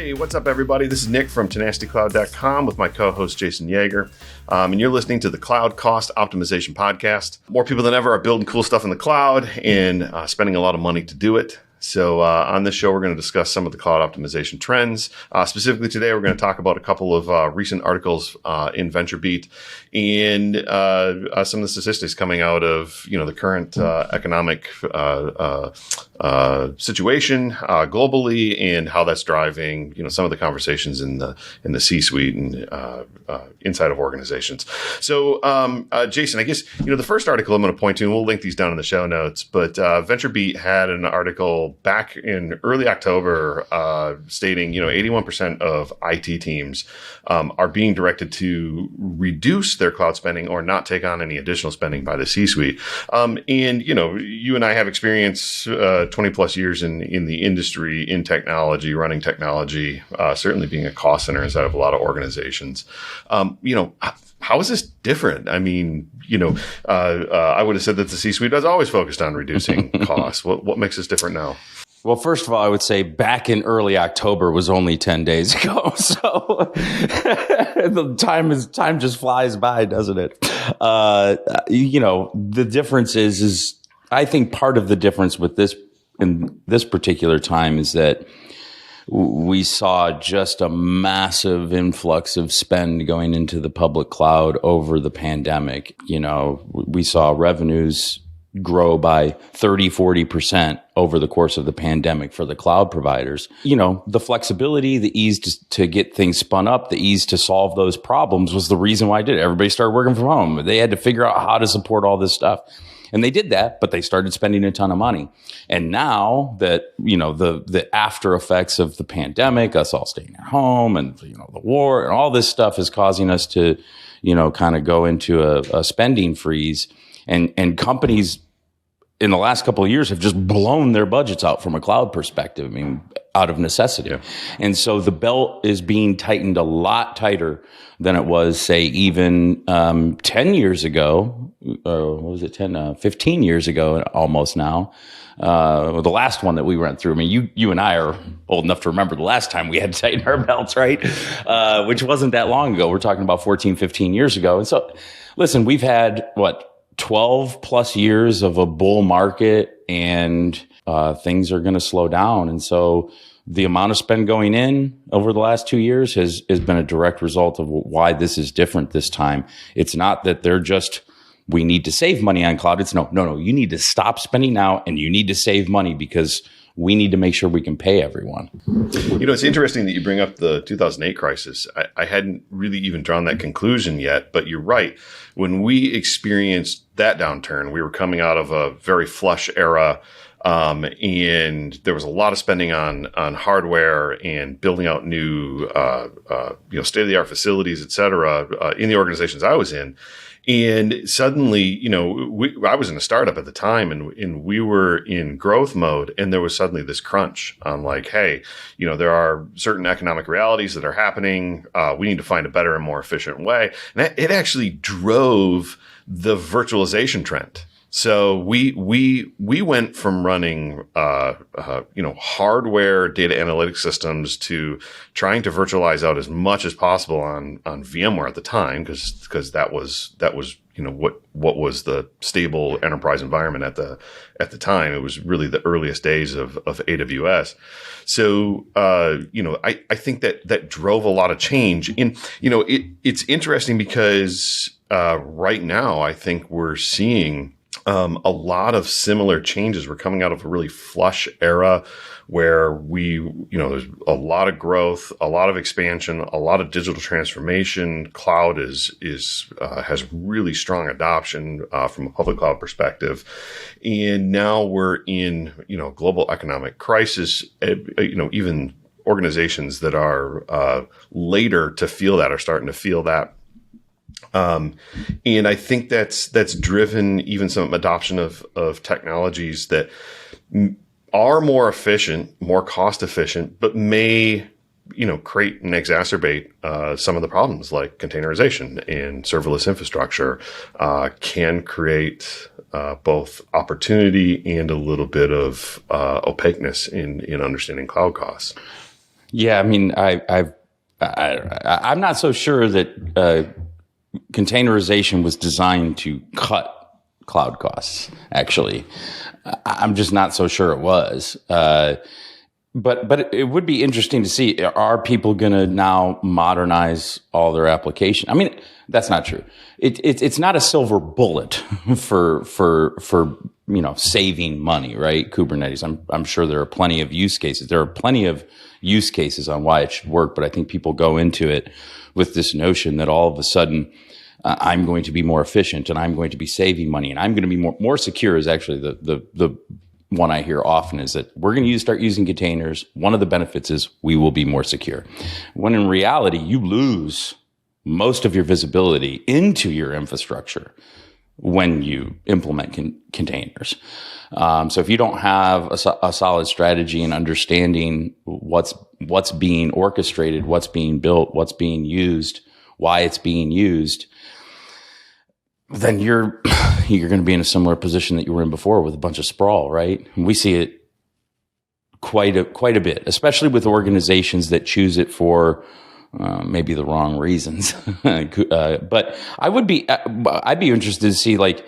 Hey, what's up, everybody? This is Nick from TenacityCloud.com with my co-host Jason Yeager, and you're listening to the Cloud Cost Optimization Podcast. More people than ever are building cool stuff in the cloud and spending a lot of money to do it. So on this show, we're going to discuss some of the cloud optimization trends. Specifically today, we're going to talk about a couple of recent articles in VentureBeat and some of the statistics coming out of the current economic situation globally and how that's driving some of the conversations in the C-suite and inside of organizations. So Jason, I guess the first article I'm going to point to, and we'll link these down in the show notes, but VentureBeat had an article back in early October stating 81% of IT teams are being directed to reduce their cloud spending or not take on any additional spending by the C-suite. And you and I have experience 20 plus years in the industry, in technology, running technology, certainly being a cost center inside of a lot of organizations. How is this different? I mean, I would have said that the C-suite has always focused on reducing costs. What makes this different now? Well, first of all, I would say back in early October was only 10 days ago. So the time just flies by, doesn't it? The difference is I think part of the difference with this in this particular time is that we saw just a massive influx of spend going into the public cloud over the pandemic. We saw revenues grow by 30-40% over the course of the pandemic for the cloud providers. The flexibility, the ease to get things spun up, the ease to solve those problems was the reason why I did it. Everybody started working from home. They had to figure out how to support all this stuff. And they did that, but they started spending a ton of money. And now that, the after effects of the pandemic, us all staying at home and, the war and all this stuff is causing us to, kind of go into a spending freeze. And companies in the last couple of years have just blown their budgets out from a cloud perspective. I mean, out of necessity. Yeah. And so the belt is being tightened a lot tighter than it was, say, even 10 years ago. What was it, 15 years ago almost now. The last one that we went through. I mean, you and I are old enough to remember the last time we had to tighten our belts, right? Which wasn't that long ago. We're talking about 14, 15 years ago. And so, listen, we've had, 12 plus years of a bull market, and things are going to slow down. And so the amount of spend going in over the last 2 years has been a direct result of why this is different this time. It's not that we need to save money on cloud. It's no, you need to stop spending now and you need to save money because we need to make sure we can pay everyone. It's interesting that you bring up the 2008 crisis. I hadn't really even drawn that conclusion yet, but you're right. When we experienced that downturn, we were coming out of a very flush era, and there was a lot of spending on hardware and building out new, state-of-the-art facilities, et cetera, in the organizations I was in. And suddenly, I was in a startup at the time and we were in growth mode, and there was suddenly this crunch on hey, there are certain economic realities that are happening. We need to find a better and more efficient way. And it actually drove the virtualization trend. So we went from running hardware data analytics systems to trying to virtualize out as much as possible on VMware at the time, because that was what was the stable enterprise environment at the time. It was really the earliest days of AWS. So I think that drove a lot of change. And it's interesting because right now I think we're seeing a lot of similar changes. We're coming out of a really flush era where there's a lot of growth, a lot of expansion, a lot of digital transformation. Cloud has really strong adoption from a public cloud perspective, and now we're in global economic crisis. Even organizations that are later to feel that are starting to feel that. And I think that's driven even some adoption of technologies that are more efficient, more cost efficient, but may, create and exacerbate some of the problems like containerization and serverless infrastructure can create both opportunity and a little bit of opaqueness in understanding cloud costs. Yeah, I mean, I'm not so sure that containerization was designed to cut cloud costs. Actually, I'm just not so sure it was. But it would be interesting to see, are people going to now modernize all their application? I mean, that's not true. It's not a silver bullet for saving money, right? Kubernetes. I'm sure there are plenty of use cases. There are plenty of use cases on why it should work, but I think people go into it with this notion that all of a sudden I'm going to be more efficient and I'm going to be saving money and I'm going to be more secure is actually the one I hear often is that we're going to start using containers. One of the benefits is we will be more secure. When in reality, you lose most of your visibility into your infrastructure when you implement containers. So if you don't have a solid strategy and understanding what's being orchestrated, what's being built, what's being used, why it's being used, then you're going to be in a similar position that you were in before with a bunch of sprawl, right? And we see it quite a bit, especially with organizations that choose it for maybe the wrong reasons. But I'd be interested to see, like,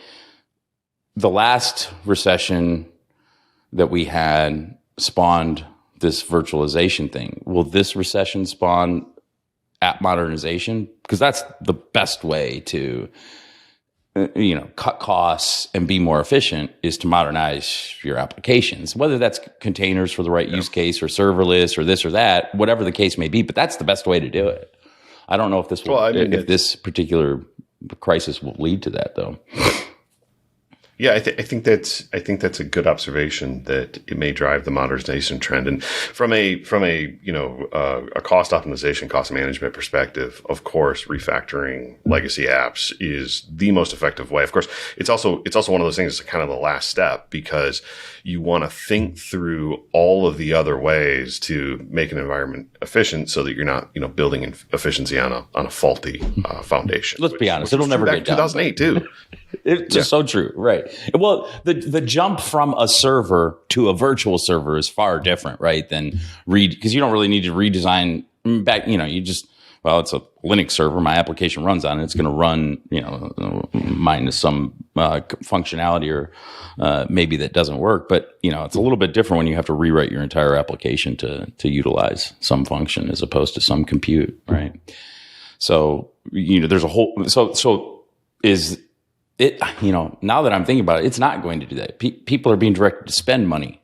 the last recession that we had spawned this virtualization thing. Will this recession spawn app modernization? Because that's the best way to cut costs and be more efficient is to modernize your applications, whether that's containers for the right use case or serverless or this or that, whatever the case may be. But that's the best way to do it. I don't know if this will, if this particular crisis will lead to that, though. Yeah, I think that's a good observation that it may drive the modernization trend. And from a a cost optimization, cost management perspective, of course, refactoring legacy apps is the most effective way. Of course, it's also one of those things that's kind of the last step, because you want to think through all of the other ways to make an environment efficient so that you're not building efficiency on a faulty foundation. Let's be honest, it'll never get done. 2008 too. It's just so true, right? Well, the jump from a server to a virtual server is far different, right? Than because you don't really need to redesign back. You just, well, it's a Linux server. My application runs on it. It's going to run, minus some functionality or maybe that doesn't work. But it's a little bit different when you have to rewrite your entire application to utilize some function as opposed to some compute, right? So there's a whole so is. It, now that I'm thinking about it, it's not going to do that. People are being directed to spend money,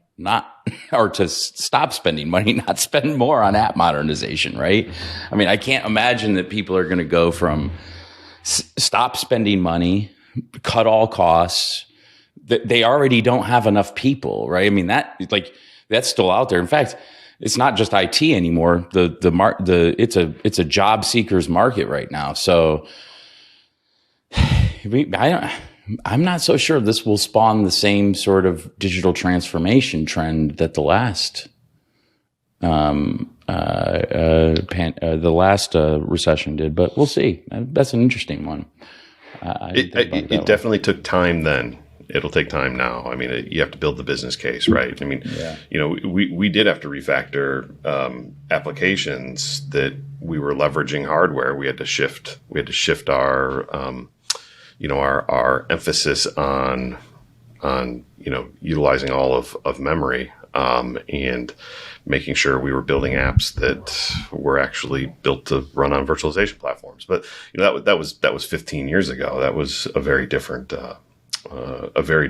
or to stop spending money, not spend more on app modernization, right? I mean, I can't imagine that people are going to go from stop spending money, cut all costs. They already don't have enough people, right? I mean, that's still out there. In fact, it's not just IT anymore. It's a job seekers market right now. So, I'm not so sure this will spawn the same sort of digital transformation trend that the last recession did, but we'll see. That's an interesting one. It definitely took time then. It'll take time now. I mean, you have to build the business case, right? I mean, we did have to refactor applications that we were leveraging hardware. We had to shift our our emphasis on utilizing all of memory and making sure we were building apps that were actually built to run on virtualization platforms. But that was 15 years ago. That was a very different world, it's a very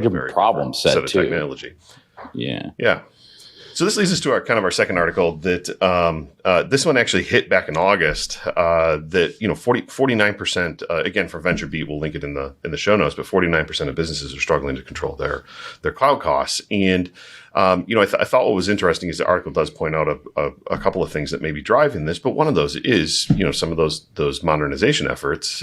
different problem set of too. Technology. Yeah. So this leads us to our second article that this one actually hit back in August. That 49% again for VentureBeat, we'll link it in the show notes, but 49% of businesses are struggling to control their cloud costs. And I thought what was interesting is the article does point out a couple of things that may be driving this, but one of those is some of those modernization efforts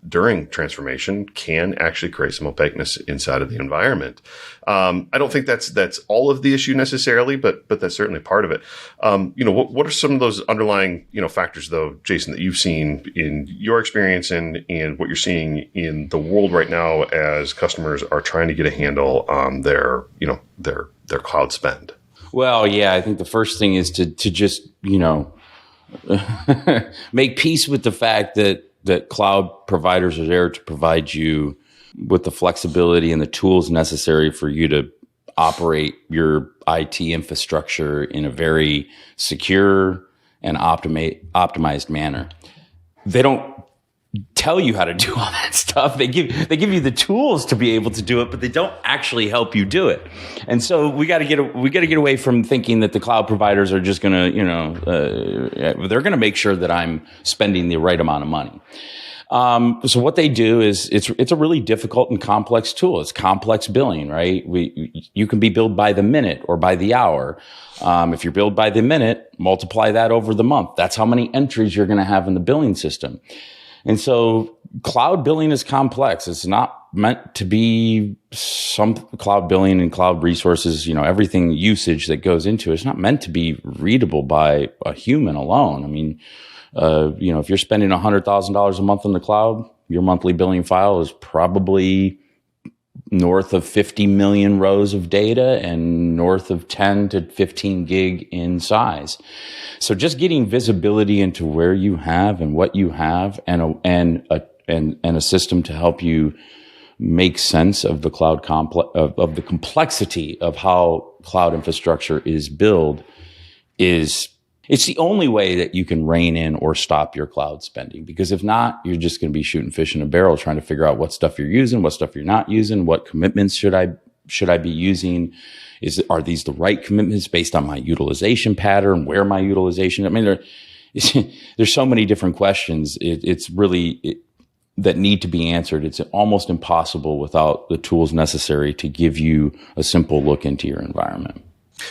during transformation can actually create some opaqueness inside of the environment. I don't think that's all of the issue necessarily, but that's certainly part of it. What are some of those underlying factors though, Jason, that you've seen in your experience and what you're seeing in the world right now as customers are trying to get a handle on their cloud spend? Well, yeah, I think the first thing is to just, make peace with the fact that cloud providers are there to provide you with the flexibility and the tools necessary for you to operate your IT infrastructure in a very secure and optimized manner. They don't tell you how to do all that stuff. They give you the tools to be able to do it, but they don't actually help you do it. And so we got to get away from thinking that the cloud providers are just going to, they're going to make sure that I'm spending the right amount of money. So what they do is it's a really difficult and complex tool. It's complex billing, right? You can be billed by the minute or by the hour. If you're billed by the minute, multiply that over the month. That's how many entries you're going to have in the billing system. And so cloud billing is complex. It's not meant to be some cloud billing and cloud resources, everything usage that goes into it. It's not meant to be readable by a human alone. I mean, if you're spending $100,000 a month in the cloud, your monthly billing file is probably north of 50 million rows of data and north of 10 to 15 gig in size. So just getting visibility into where you have and what you have and a system to help you make sense of the cloud of the complexity of how cloud infrastructure is built it's the only way that you can rein in or stop your cloud spending, because if not, you're just going to be shooting fish in a barrel, trying to figure out what stuff you're using, what stuff you're not using, what commitments should I be using? Are these the right commitments based on my utilization pattern? Where my utilization? I mean, there's so many different questions. It's really that need to be answered. It's almost impossible without the tools necessary to give you a simple look into your environment.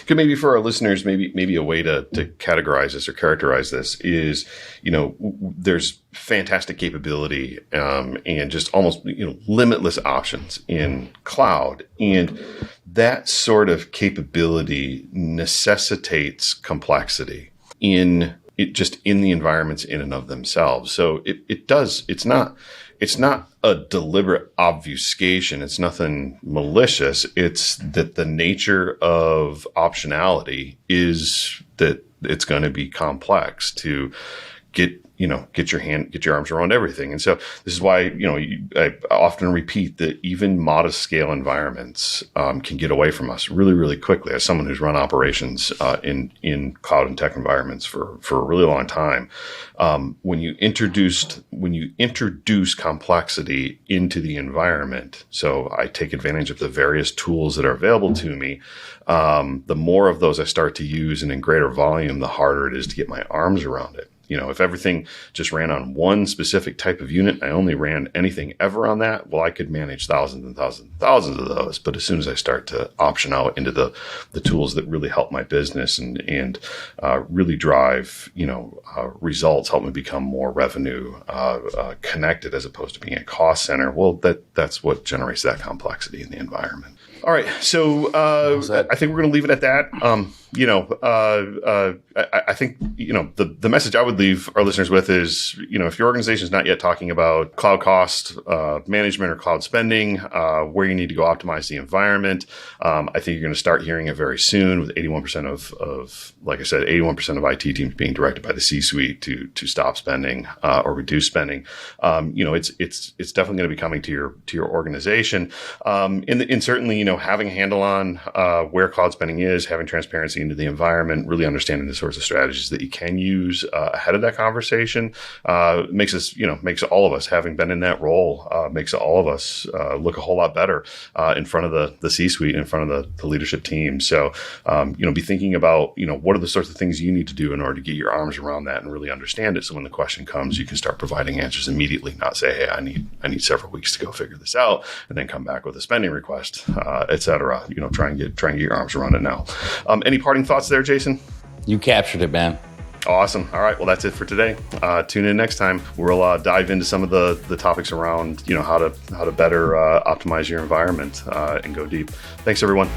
Could maybe for our listeners, maybe a way to categorize this or characterize this is, there's fantastic capability and just almost limitless options in cloud, and that sort of capability necessitates complexity in the environments in and of themselves. So it's not a deliberate obfuscation. It's nothing malicious. It's that the nature of optionality is that it's going to be complex to get your arms around everything. And so this is why, I often repeat that even modest scale environments can get away from us really, really quickly. As someone who's run operations in cloud and tech environments for a really long time, when you introduce complexity into the environment, so I take advantage of the various tools that are available to me, the more of those I start to use and in greater volume, the harder it is to get my arms around it. If everything just ran on one specific type of unit, I only ran anything ever on that, well, I could manage thousands and thousands and thousands of those. But as soon as I start to option out into the tools that really help my business and really drive, results, help me become more revenue connected as opposed to being a cost center, well, that's what generates that complexity in the environment. All right. So I think we're going to leave it at that. I think, the message I would leave our listeners with is, if your organization is not yet talking about cloud cost management or cloud spending, where you need to go optimize the environment, I think you're going to start hearing it very soon with 81% of, like I said, 81% of IT teams being directed by the C-suite to stop spending or reduce spending. It's definitely going to be coming to your organization. And certainly, having a handle on where cloud spending is, having transparency into the environment, really understanding the sorts of strategies that you can use ahead of that conversation makes all of us, having been in that role, makes all of us look a whole lot better in front of the C-suite, in front of the leadership team. So, be thinking about, what are the sorts of things you need to do in order to get your arms around that and really understand it. So when the question comes, you can start providing answers immediately, not say, hey, I need several weeks to go figure this out and then come back with a spending request, et cetera. Try and get your arms around it now. Any parting thoughts there, Jason? You captured it, man. Awesome. All right. Well, that's it for today. Tune in next time. We'll dive into some of the topics around, how to better optimize your environment and go deep. Thanks, everyone.